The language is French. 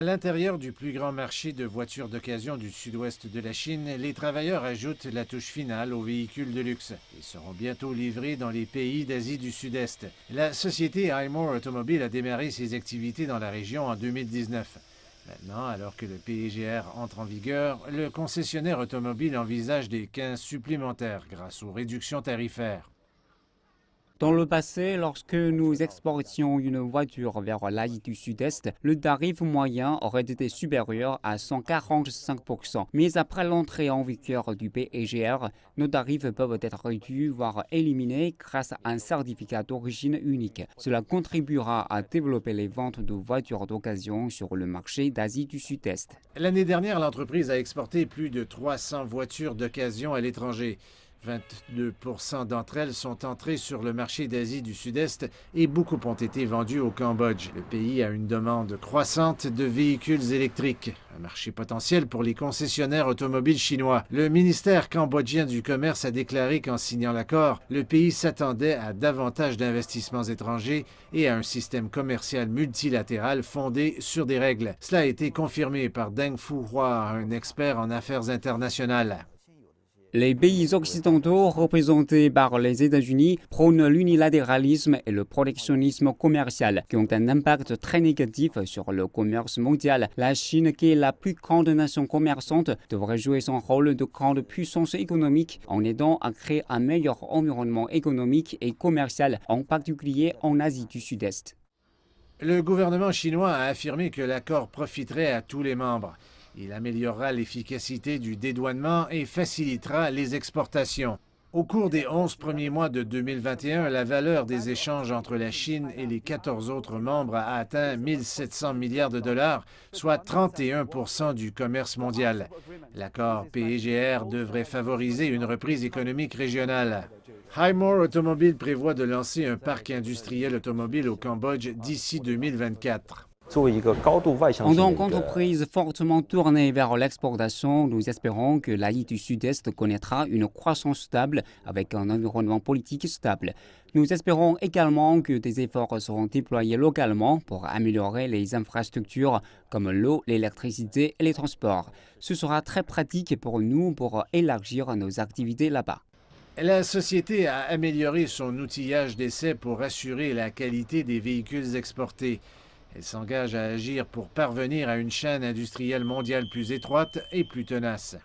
À l'intérieur du plus grand marché de voitures d'occasion du sud-ouest de la Chine, les travailleurs ajoutent la touche finale aux véhicules de luxe et seront bientôt livrés dans les pays d'Asie du Sud-Est. La société Highmore Automobile a démarré ses activités dans la région en 2019. Maintenant, alors que le PEGR entre en vigueur, le concessionnaire automobile envisage des gains supplémentaires grâce aux réductions tarifaires. Dans le passé, lorsque nous exportions une voiture vers l'Asie du Sud-Est, le tarif moyen aurait été supérieur à 145%. Mais après l'entrée en vigueur du PEGR, nos tarifs peuvent être réduits, voire éliminés grâce à un certificat d'origine unique. Cela contribuera à développer les ventes de voitures d'occasion sur le marché d'Asie du Sud-Est. L'année dernière, l'entreprise a exporté plus de 300 voitures d'occasion à l'étranger. 22% d'entre elles sont entrées sur le marché d'Asie du Sud-Est et beaucoup ont été vendues au Cambodge. Le pays a une demande croissante de véhicules électriques, un marché potentiel pour les concessionnaires automobiles chinois. Le ministère cambodgien du Commerce a déclaré qu'en signant l'accord, le pays s'attendait à davantage d'investissements étrangers et à un système commercial multilatéral fondé sur des règles. Cela a été confirmé par Deng Fuhua, un expert en affaires internationales. Les pays occidentaux représentés par les États-Unis prônent l'unilatéralisme et le protectionnisme commercial qui ont un impact très négatif sur le commerce mondial. La Chine, qui est la plus grande nation commerçante, devrait jouer son rôle de grande puissance économique en aidant à créer un meilleur environnement économique et commercial, en particulier en Asie du Sud-Est. Le gouvernement chinois a affirmé que l'accord profiterait à tous les membres. Il améliorera l'efficacité du dédouanement et facilitera les exportations. Au cours des 11 premiers mois de 2021, la valeur des échanges entre la Chine et les 14 autres membres a atteint 1 700 milliards de dollars, soit 31% du commerce mondial. L'accord PEGR devrait favoriser une reprise économique régionale. Highmore Automobile prévoit de lancer un parc industriel automobile au Cambodge d'ici 2024. En tant qu'entreprise fortement tournée vers l'exportation, nous espérons que l'Asie du Sud-Est connaîtra une croissance stable avec un environnement politique stable. Nous espérons également que des efforts seront déployés localement pour améliorer les infrastructures comme l'eau, l'électricité et les transports. Ce sera très pratique pour nous pour élargir nos activités là-bas. La société a amélioré son outillage d'essai pour assurer la qualité des véhicules exportés. Elle s'engage à agir pour parvenir à une chaîne industrielle mondiale plus étroite et plus tenace.